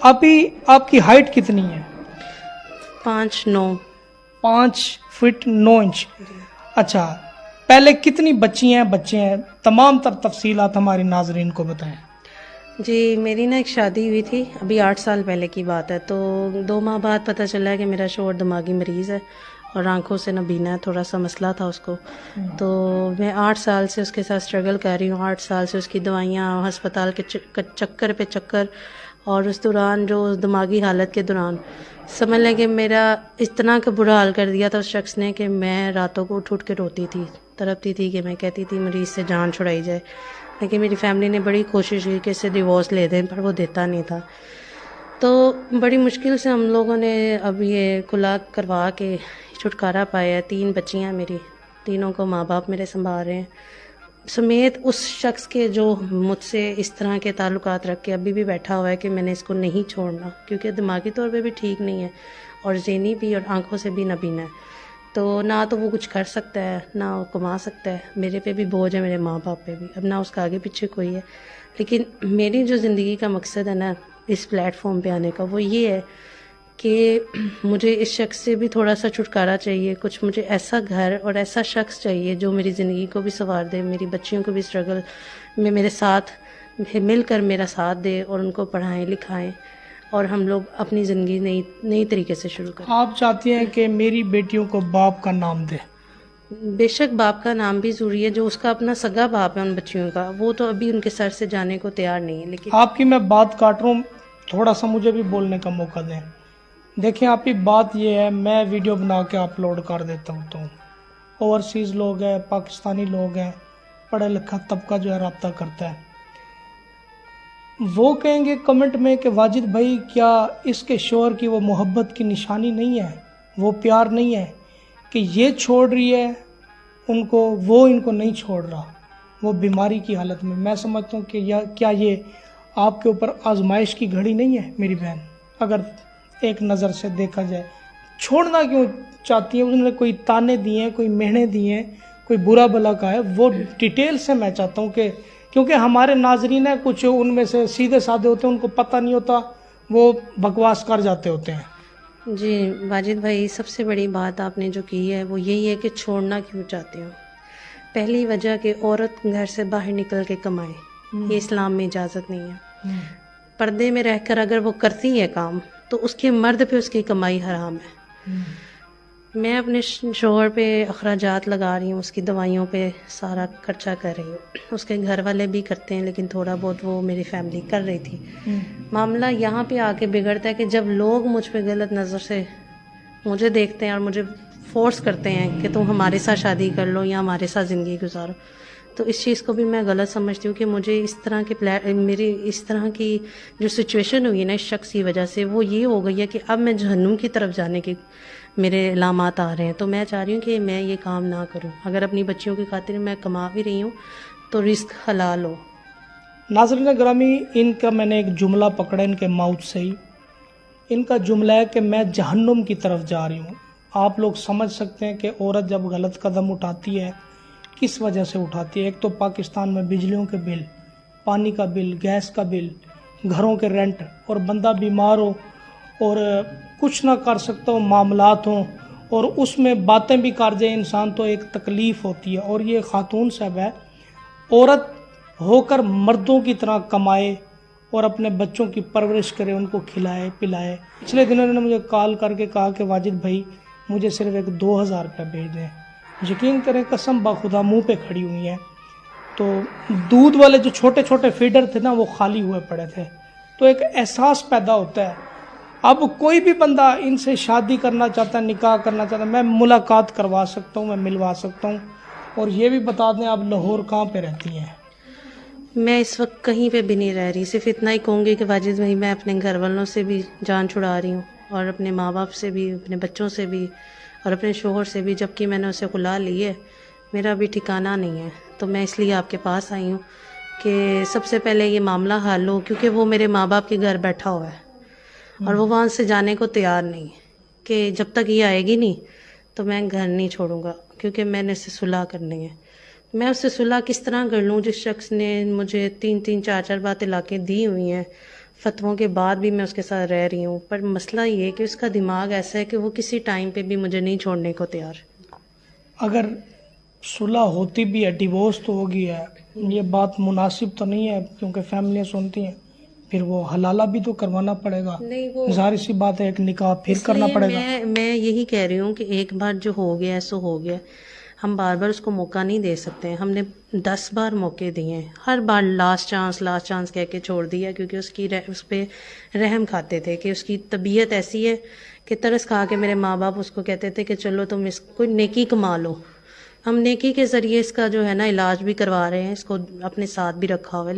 अभी आपकी हाइट कितनी है? 5'9". 5 फीट 9 इंच। अच्छा, पहले कितनी बच्ची हैं बच्चे हैं, तमाम तर तफसीलात हमारे नाजरीन को बताएं। जी, मेरी ना एक शादी हुई थी अभी 8 साल पहले की बात है। तो 2 माह बाद पता चला है कि मेरा शौहर दिमागी मरीज़ है और आंखों से नबीना है, थोड़ा सा मसला था उसको। तो मैं 8 साल से उसके साथ स्ट्रगल कर रही हूँ। 8 साल से उसकी दवाइयाँ, अस्पताल के चक्कर पे चक्कर, और उस दौरान जो दिमागी हालत के दौरान समझ लें कि मेरा इतना का बुरा हाल कर दिया था उस शख्स ने कि मैं रातों को उठ उठ के रोती थी, तड़पती थी कि मैं कहती थी मरीज़ से जान छुड़ाई जाए। लेकिन मेरी फैमिली ने बड़ी कोशिश की कि इससे डिवोर्स ले दें, पर वो देता नहीं था। तो बड़ी मुश्किल से हम लोगों ने अब ये कुला करवा के छुटकारा पाया है। 3 बच्चियां मेरी, तीनों को माँ बाप मेरे संभाल रहे हैं, समेत उस शख्स के जो मुझसे इस तरह के ताल्लुकात रख के अभी भी बैठा हुआ है कि मैंने इसको नहीं छोड़ना, क्योंकि दिमागी तौर पे भी ठीक नहीं है और ज़हनी भी, और आंखों से भी नबीना है। तो ना तो वो कुछ कर सकता है ना वो कमा सकता है। मेरे पे भी बोझ है, मेरे माँ बाप पे भी, अब ना उसका आगे पीछे कोई है। लेकिन मेरी जो ज़िंदगी का मकसद है ना इस प्लेटफॉर्म पे आने का, वो ये है कि मुझे इस शख्स से भी थोड़ा सा छुटकारा चाहिए। कुछ मुझे ऐसा घर और ऐसा शख्स चाहिए जो मेरी ज़िंदगी को भी संवार दे, मेरी बच्चियों को भी स्ट्रगल में मेरे साथ मिलकर मेरा साथ दे और उनको पढ़ाएं लिखाएं और हम लोग अपनी ज़िंदगी नई तरीके से शुरू करें। आप चाहती हैं कि मेरी बेटियों को बाप का नाम दे? बेशक बाप का नाम भी ज़रूरी है, जो उसका अपना सगा बाप है उन बच्चियों का, वो तो अभी उनके सर से जाने को तैयार नहीं है। लेकिन आपकी मैं बात काट रहा हूँ, थोड़ा सा मुझे भी बोलने का मौका दें। देखिए, आपकी बात ये है, मैं वीडियो बना के अपलोड कर देता हूँ, तो ओवरसीज़ लोग हैं, पाकिस्तानी लोग हैं, पढ़ा लिखा तबका जो है रब्ता करता है, वो कहेंगे कमेंट में कि वाजिद भाई क्या इसके शोहर की वो मोहब्बत की निशानी नहीं है, वो प्यार नहीं है कि ये छोड़ रही है उनको, वो इनको नहीं छोड़ रहा, वो बीमारी की हालत में। मैं समझता हूँ कि क्या ये आपके ऊपर आजमाइश की घड़ी नहीं है मेरी बहन? अगर एक नज़र से देखा जाए, छोड़ना क्यों चाहती है? उसने कोई ताने दिए हैं, कोई मेहने दिए हैं, कोई बुरा भला का है, वो डिटेल से मैं चाहता हूँ कि, क्योंकि हमारे नाजरीन है कुछ उनमें से सीधे साधे होते हैं, उनको पता नहीं होता, वो बकवास कर जाते होते हैं। जी वाजिद भाई, सबसे बड़ी बात आपने जो की है वो यही है कि छोड़ना क्यों चाहते हो। पहली वजह कि औरत घर से बाहर निकल के कमाए, ये इस्लाम में इजाज़त नहीं है। पर्दे में रहकर अगर वो करती है काम तो उसके मर्द पे उसकी कमाई हराम है। मैं अपने शोहर पे अखराजात लगा रही हूँ, उसकी दवाइयों पे सारा खर्चा कर रही हूँ, उसके घर वाले भी करते हैं, लेकिन थोड़ा बहुत वो मेरी फैमिली कर रही थी। मामला यहाँ पे आके बिगड़ता है कि जब लोग मुझ पे गलत नज़र से मुझे देखते हैं और मुझे फोर्स करते हैं कि तुम हमारे साथ शादी कर लो या हमारे साथ ज़िंदगी गुजारो, तो इस चीज़ को भी मैं गलत समझती हूँ कि मुझे इस तरह के मेरी इस तरह की जो सिचुएशन हुई है ना इस शख्स की वजह से, वो ये हो गई है कि अब मैं जहन्नुम की तरफ जाने के मेरे इलामात आ रहे हैं। तो मैं चाह रही हूँ कि मैं ये काम ना करूँ। अगर अपनी बच्चियों की खातिर मैं कमा भी रही हूँ तो रिस्क हलाल हो। नाज़रीन ग्रामी, इनका मैंने एक जुमला पकड़ा इनके माउथ से ही, इनका जुमला है कि मैं जहन्नुम की तरफ जा रही हूँ। आप लोग समझ सकते हैं कि औरत जब गलत कदम उठाती है किस वजह से उठाती है। एक तो पाकिस्तान में बिजलियों के बिल, पानी का बिल, गैस का बिल, घरों के रेंट, और बंदा बीमार हो और कुछ ना कर सकता हो, मामलात हों और उसमें बातें भी कर जाए इंसान, तो एक तकलीफ़ होती है। और ये खातून साहब है, औरत होकर मर्दों की तरह कमाए और अपने बच्चों की परवरिश करे, उनको खिलाए पिलाए। पिछले दिनों ने मुझे कॉल करके कहा कि वाजिद भाई मुझे सिर्फ एक 2000 रुपये भेज दें। यकीन करें, कसम बाखुदा मुंह पे खड़ी हुई हैं। तो दूध वाले जो छोटे छोटे फीडर थे ना, वो खाली हुए पड़े थे। तो एक एहसास पैदा होता है। अब कोई भी बंदा इनसे शादी करना चाहता है, निकाह करना चाहता है, मैं मुलाकात करवा सकता हूँ, मैं मिलवा सकता हूँ। और ये भी बता दें, आप लाहौर कहाँ पे रहती हैं? मैं इस वक्त कहीं पे भी नहीं रह रही। सिर्फ इतना ही कहूँगी कि वाजिद भाई, मैं अपने घर वालों से भी जान छुड़ा रही हूँ और अपने माँ बाप से भी, अपने बच्चों से भी और अपने शोहर से भी, जबकि मैंने उसे खुला ली है। मेरा अभी ठिकाना नहीं है। तो मैं इसलिए आपके पास आई हूँ कि सबसे पहले ये मामला हल हो, क्योंकि वो मेरे माँ बाप के घर बैठा हुआ है और वो वहाँ से जाने को तैयार नहीं, कि जब तक ये आएगी नहीं तो मैं घर नहीं छोड़ूंगा, क्योंकि मैंने उससे सुलह करनी है। मैं उससे सुलह किस तरह कर लूँ जिस शख्स ने मुझे 3-3 4-4 बातें लाके दी हुई हैं فتووں کے بعد بھی میں اس کے ساتھ رہ رہی ہوں، پر مسئلہ یہ ہے کہ اس کا دماغ ایسا ہے کہ وہ کسی ٹائم پہ بھی مجھے نہیں چھوڑنے کو تیار۔ اگر صلح ہوتی بھی ہے، ڈیورس تو ہو گیا ہے، یہ بات مناسب تو نہیں ہے کیونکہ فیملیاں سنتی ہیں، پھر وہ حلالہ بھی تو کروانا پڑے گا، نہیں، وہ ظاہر سی بات ہے، ایک نکاح پھر اس کرنا لیے پڑے گا۔ میں یہی کہہ رہی ہوں کہ ایک بار جو ہو گیا ہے سو ہو گیا، ہم بار بار اس کو موقع نہیں دے سکتے ہیں۔ ہم نے 10 بار موقع دیے ہیں، ہر بار لاسٹ چانس کہہ کے چھوڑ دیا، کیونکہ اس پہ رحم کھاتے تھے کہ اس کی طبیعت ایسی ہے کہ ترس کھا کے میرے ماں باپ اس کو کہتے تھے کہ چلو تم اس کو نیکی کما لو۔ ہم نیکی کے ذریعے اس کا جو ہے نا علاج بھی کروا رہے ہیں، اس کو اپنے ساتھ بھی رکھا ہوا ہے،